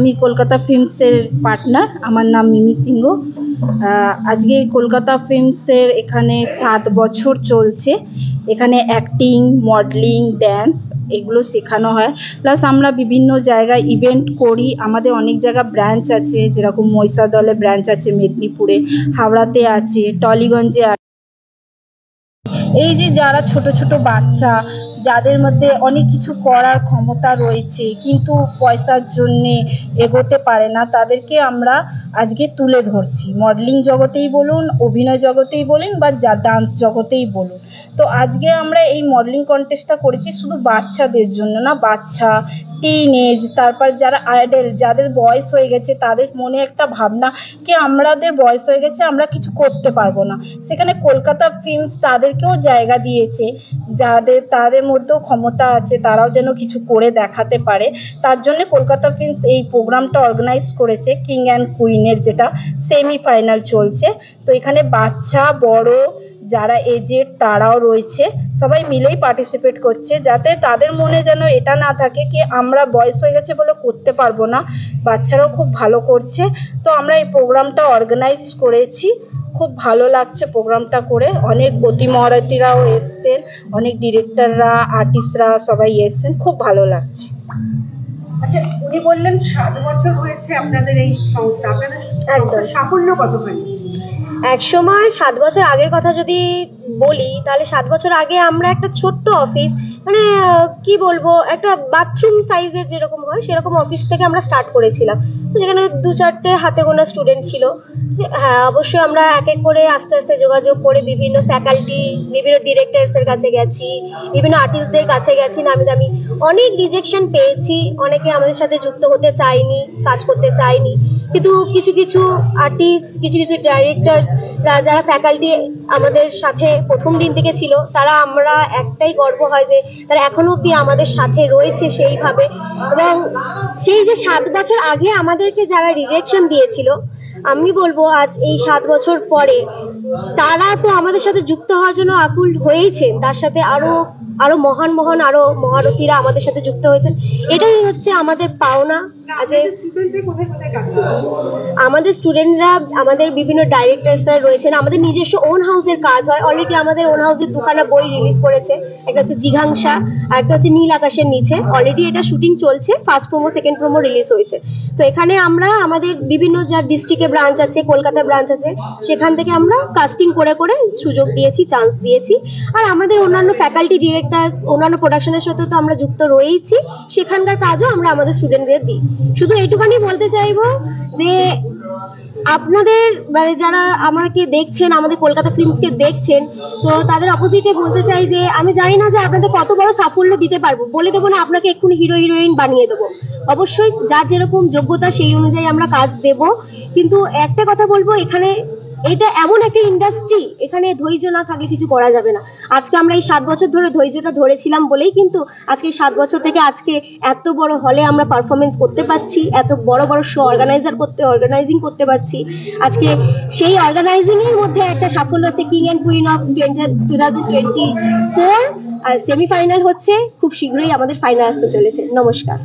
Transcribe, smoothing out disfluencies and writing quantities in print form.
আমি কলকাতা ফিল্মসের পার্টনার, আমার নাম মিমি সিংহ। আজকে কলকাতা ফিল্মসের এখানে 7 বছর চলছে। এখানে অ্যাক্টিং, মডেলিং, ড্যান্স এগুলো শেখানো হয়। প্লাস আমরা বিভিন্ন জায়গায় ইভেন্ট করি। আমাদের অনেক জায়গায় ব্রাঞ্চ আছে, যেরকম মহিষাদলে ব্রাঞ্চ আছে, মেদিনীপুরে, হাওড়াতে আছে, টলিগঞ্জে আছে। এই যে যারা ছোট ছোট বাচ্চা, যাদের মধ্যে অনেক কিছু করার ক্ষমতা রয়েছে কিন্তু পয়সার জন্যে এগোতে পারে না, তাদেরকে আমরা আজকে তুলে ধরছি। মডেলিং জগতেই বলুন, অভিনয় জগতেই বলুন বা ডান্স জগতেই বলুন। তো আজকে আমরা এই মডেলিং কন্টেস্টটা করেছি শুধু বাচ্চাদের জন্য না, বাচ্চা, টিনেজ, তারপর যারা আইডল, যাদের বয়স হয়ে গেছে, তাদের মনে একটা ভাবনা কি আমাদের বয়স হয়ে গেছে, আমরা কিছু করতে পারবো না। সেখানে কলকাতা ফিল্মস তাদেরকেও জায়গা দিয়েছে, তাদের মধ্যেও ক্ষমতা আছে, তারাও যেন কিছু করে দেখাতে পারে। তার জন্য কলকাতা ফিল্মস এই প্রোগ্রামটা অর্গানাইজ করেছে, কিং অ্যান্ড কুইনের, যেটা সেমিফাইনাল চলছে। তো এখানে বাচ্চা, বড়, যারা এজেড তারাও রয়েছে, সবাই মিলেই পার্টিসিপেট করছে, যাতে তাদের মনে যেন এটা না থাকে কি আমরা বয়স হয়ে গেছে বলে করতে পারবো না। বাচ্চারাও খুব ভালো করছে। তো আমরা এই প্রোগ্রামটা অর্গানাইজ করেছি, খুব ভালো লাগছে প্রোগ্রামটা করে। অনেক প্রতিমহারথীরাও এসছেন, অনেক ডিরেক্টররা, আর্টিস্টরা সবাই এসছেন, খুব ভালো লাগছে। আচ্ছা, উনি বললেন 7 বছর হয়েছে আপনাদের এই সংস্থা, আপনাদের একদম সাফল্য কতখানি? এক সময় 7 বছর আগের কথা যদি বলি, তাহলে 7 বছর আগে আমরা একটা ছোট্ট অফিস, মানে কি বলবো, একটা বাথরুম সাইজের যেরকম হয় সেরকম অফিস থেকে আমরা স্টার্ট করেছিলাম। যেখানে 2-4টে হাতে গোনা স্টুডেন্ট ছিল। যে হ্যাঁ, অবশ্যই আমরা এক এক করে আস্তে আস্তে যোগাযোগ করে বিভিন্ন ফ্যাকাল্টি, বিভিন্ন ডিরেক্টরসের কাছে গেছি, বিভিন্ন আর্টিস্টদের কাছে গেছি, নামি দামি অনেক রিজেকশন পেয়েছি। অনেকে আমাদের সাথে যুক্ত হতে চায়নি, কাজ করতে চায়নি। কিন্তু কিছু কিছু আর্টিস্ট, কিছু কিছু ডাইরেক্টরস, যারা ফ্যাকাল্টি আমাদের সাথে প্রথম দিন থেকে ছিল, তারা, আমরা একটাই গর্ব হয় যে তারা এখনো অব্দি আমাদের সাথে রয়েছে সেইভাবে। এবং সেই যে 7 বছর আগে আমাদেরকে যারা রিজেকশন দিয়েছিল, আমি বলবো আজ এই 7 বছর পরে তারা তো আমাদের সাথে যুক্ত হওয়ার জন্য আকুল হয়েছেন, তার সাথে আরো মহান মহান আরো মহারথীরা আমাদের সাথে যুক্ত হয়েছেন। এটাই হচ্ছে আমাদের পাওনা। আমাদের স্টুডেন্টরা, আমাদের বিভিন্ন ডাইরেক্টরসরা রয়েছেন, আমাদের নিজস্ব ওন হাউসের কাজ হয়। অলরেডি আমাদের ওন হাউসের দুখানা বই রিলিজ করেছে, একটা হচ্ছে জিঘাংসা আর একটা হচ্ছে নীল আকাশের নিচে। অলরেডি এটা শুটিং চলছে, first promo, second promo release হয়েছে। তো এখানে আমরা আমাদের বিভিন্ন যা ডিস্ট্রিক্টে ব্রাঞ্চ আছে, কলকাতায় ব্রাঞ্চ আছে, সেখান থেকে আমরা কাস্টিং করে করে সুযোগ দিয়েছি, চান্স দিয়েছি। আর আমাদের অন্যান্য ফ্যাকাল্টি, ডিরেক্টরস, অন্যান্য প্রোডাকশনের সাথে তো আমরা যুক্ত রয়েইছি, সেখানকার কাজও আমরা আমাদের স্টুডেন্টদের দিই। শুধু এইটুখানি বলতে চাইবো যে আপনাদের, মানে যারা আমাকে দেখছেন, আমাদের কলকাতা ফিল্মসকে দেখছেন, তো তাদের অপোজিটে বলতে চাই যে আমি জানি না যে আপনাদের কত বড় সাফল্য দিতে পারবো, বলে দেবো না আপনাকে এক্ষুনি হিরো হিরোইন বানিয়ে দেবো। অবশ্যই যার যেরকম যোগ্যতা সেই অনুযায়ী আমরা কাজ দেব। কিন্তু একটা কথা বলবো, এখানে এটা এমন একটা ইন্ডাস্ট্রি, এখানে ধৈর্য না থাকলে কিছু করা যাবে না। আজকে আমরা এই 7 বছর ধরে ধৈর্যটা ধরেছিলাম বলেই কিন্তু আজকে 7 বছর থেকে আজকে এত বড় হলে আমরা পারফরমেন্স করতে পারছি, এত বড় বড় শো অর্গানাইজিং করতে পারছি। আজকে সেই অর্গানাইজিং এর মধ্যে একটা সাফল্য হচ্ছে কিং অ্যান্ড কুইন অফ 2024, আর সেমিফাইনাল হচ্ছে, খুব শীঘ্রই আমাদের ফাইনাল আসতে চলেছে। নমস্কার।